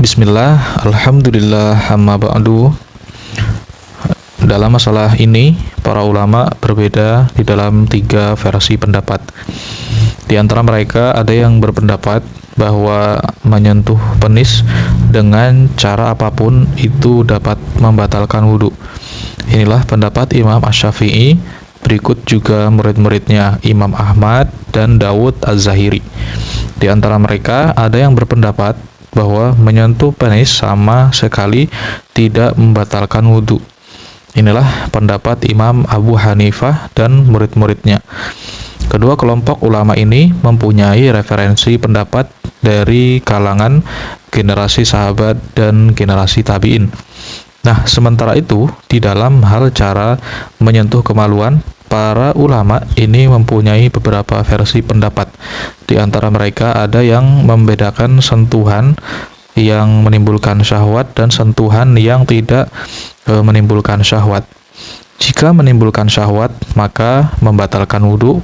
Bismillah, Alhamdulillah, amma ba'du. Dalam masalah ini, para ulama berbeda di dalam 3 versi pendapat. Di antara mereka ada yang berpendapat bahwa menyentuh penis dengan cara apapun itu dapat membatalkan wudhu. Inilah pendapat Imam Asy-Syafi'i, berikut juga murid-muridnya Imam Ahmad dan Dawud Az-Zahiri. Di antara mereka ada yang berpendapat bahwa menyentuh penis sama sekali tidak membatalkan wudhu. Inilah pendapat Imam Abu Hanifah dan murid-muridnya. Kedua kelompok ulama ini mempunyai referensi pendapat dari kalangan generasi sahabat dan generasi tabi'in. Nah, sementara itu, di dalam hal cara menyentuh kemaluan, para ulama ini mempunyai beberapa versi pendapat. Di antara mereka ada yang membedakan sentuhan yang menimbulkan syahwat dan sentuhan yang tidak menimbulkan syahwat. Jika menimbulkan syahwat, maka membatalkan wudhu,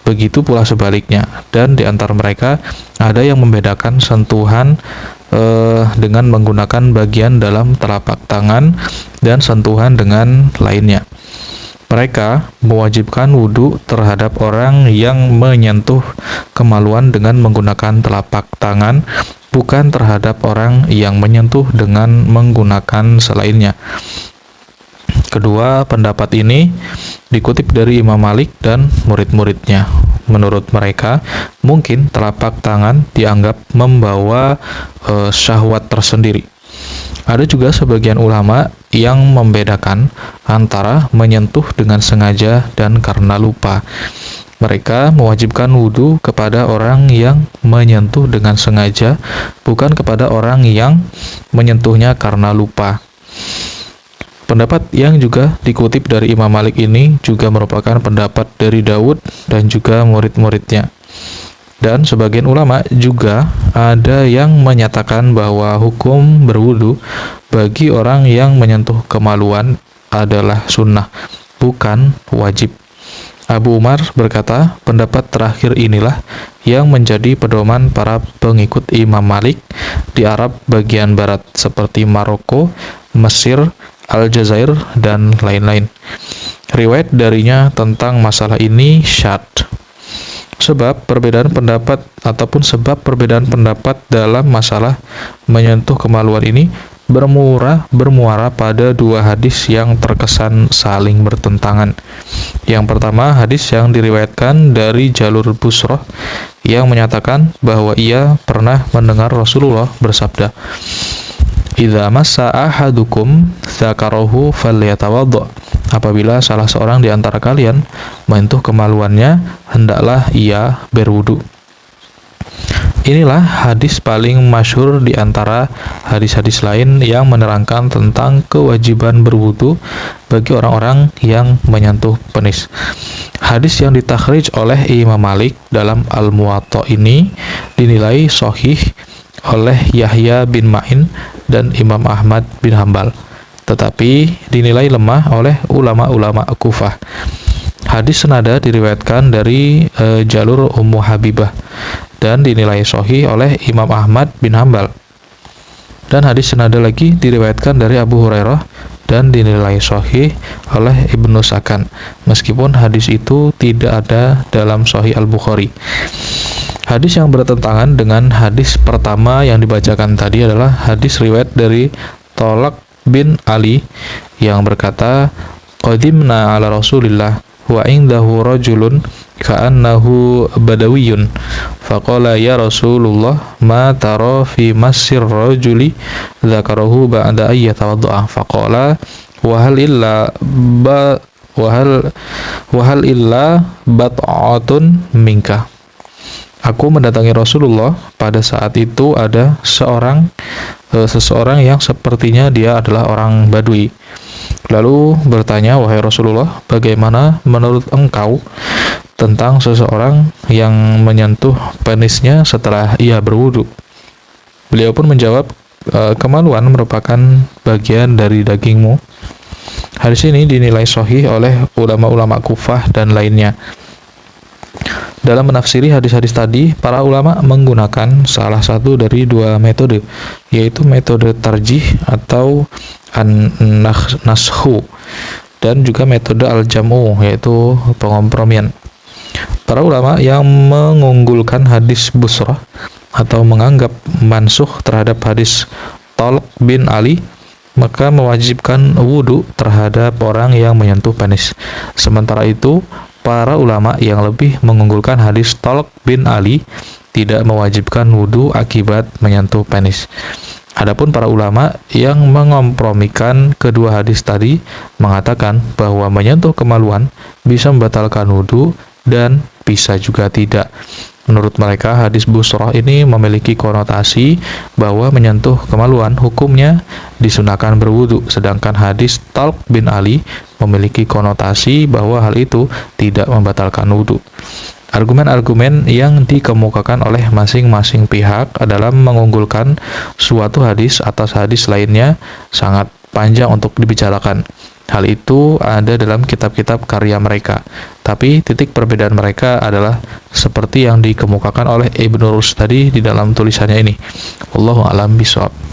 begitu pula sebaliknya. Dan di antara mereka ada yang membedakan sentuhan dengan menggunakan bagian dalam telapak tangan dan sentuhan dengan lainnya. Mereka mewajibkan wudhu terhadap orang yang menyentuh kemaluan dengan menggunakan telapak tangan, bukan terhadap orang yang menyentuh dengan menggunakan selainnya. Kedua pendapat ini dikutip dari Imam Malik dan murid-muridnya. Menurut mereka, mungkin telapak tangan dianggap membawa syahwat tersendiri. Ada juga sebagian ulama yang membedakan antara menyentuh dengan sengaja dan karena lupa. Mereka mewajibkan wudhu kepada orang yang menyentuh dengan sengaja, bukan kepada orang yang menyentuhnya karena lupa. Pendapat yang juga dikutip dari Imam Malik ini juga merupakan pendapat dari Dawud dan juga murid-muridnya. Dan sebagian ulama juga ada yang menyatakan bahwa hukum berwudu bagi orang yang menyentuh kemaluan adalah sunnah, bukan wajib. Abu Umar berkata, pendapat terakhir inilah yang menjadi pedoman para pengikut Imam Malik di Arab bagian barat seperti Maroko, Mesir, Aljazair, dan lain-lain. Riwayat darinya tentang masalah ini syadz. Sebab perbedaan pendapat dalam masalah menyentuh kemaluan ini bermuara pada 2 hadis yang terkesan saling bertentangan. Yang pertama, hadis yang diriwayatkan dari jalur Busrah yang menyatakan bahwa ia pernah mendengar Rasulullah bersabda, "Idza massa ahadukum dzakarahu falyatawaddo." Apabila salah seorang di antara kalian menyentuh kemaluannya, hendaklah ia berwudu. Inilah hadis paling masyhur di antara hadis-hadis lain yang menerangkan tentang kewajiban berwudu bagi orang-orang yang menyentuh penis. Hadis yang ditakhrij oleh Imam Malik dalam Al-Muwatta ini dinilai sahih oleh Yahya bin Ma'in dan Imam Ahmad bin Hambal, tetapi dinilai lemah oleh ulama-ulama Kufah. Hadis senada diriwayatkan dari jalur Ummu Habibah dan dinilai sahih oleh Imam Ahmad bin Hambal. Dan hadis senada lagi diriwayatkan dari Abu Hurairah dan dinilai sahih oleh Ibnu Sakan, meskipun hadis itu tidak ada dalam Sahih Al-Bukhari. Hadis yang bertentangan dengan hadis pertama yang dibacakan tadi adalah hadis riwayat dari Tolak bin Ali yang berkata, "Qadimna ala Rasulillah wa indahu rajulun ka'annahu badawiyun faqala ya Rasulullah ma tara fi massir rajuli dzakarahu ba'da ayyatawadda'a faqala wa hal illa bat'atun minka." Aku mendatangi Rasulullah. Pada saat itu ada seseorang yang sepertinya dia adalah orang Badui. Lalu bertanya, "Wahai Rasulullah, bagaimana menurut engkau tentang seseorang yang menyentuh penisnya setelah ia berwudu?" Beliau pun menjawab, "Kemaluan merupakan bagian dari dagingmu." Hadis ini dinilai sahih oleh ulama-ulama Kufah dan lainnya. Dalam menafsiri hadis-hadis tadi, para ulama menggunakan salah satu dari dua metode, yaitu metode tarjih atau an-nashu, dan juga metode al-jam'u, yaitu pengompromian. Para ulama yang mengunggulkan hadis busrah atau menganggap mansuh terhadap hadis Talq bin Ali, maka mewajibkan wudhu terhadap orang yang menyentuh penis. Sementara itu, para ulama yang lebih mengunggulkan hadis Talq bin Ali tidak mewajibkan wudhu akibat menyentuh penis. Adapun para ulama yang mengompromikan kedua hadis tadi mengatakan bahwa menyentuh kemaluan bisa membatalkan wudhu dan bisa juga tidak. Menurut mereka, hadis busrah ini memiliki konotasi bahwa menyentuh kemaluan hukumnya disunahkan berwudu, sedangkan hadis Talq bin Ali memiliki konotasi bahwa hal itu tidak membatalkan wudu. Argumen-argumen yang dikemukakan oleh masing-masing pihak adalah mengunggulkan suatu hadis atas hadis lainnya sangat panjang untuk dibicarakan. Hal itu ada dalam kitab-kitab karya mereka. Tapi titik perbedaan mereka adalah seperti yang dikemukakan oleh Ibnu Rus tadi di dalam tulisannya ini. Wallahu a'lam bishawab.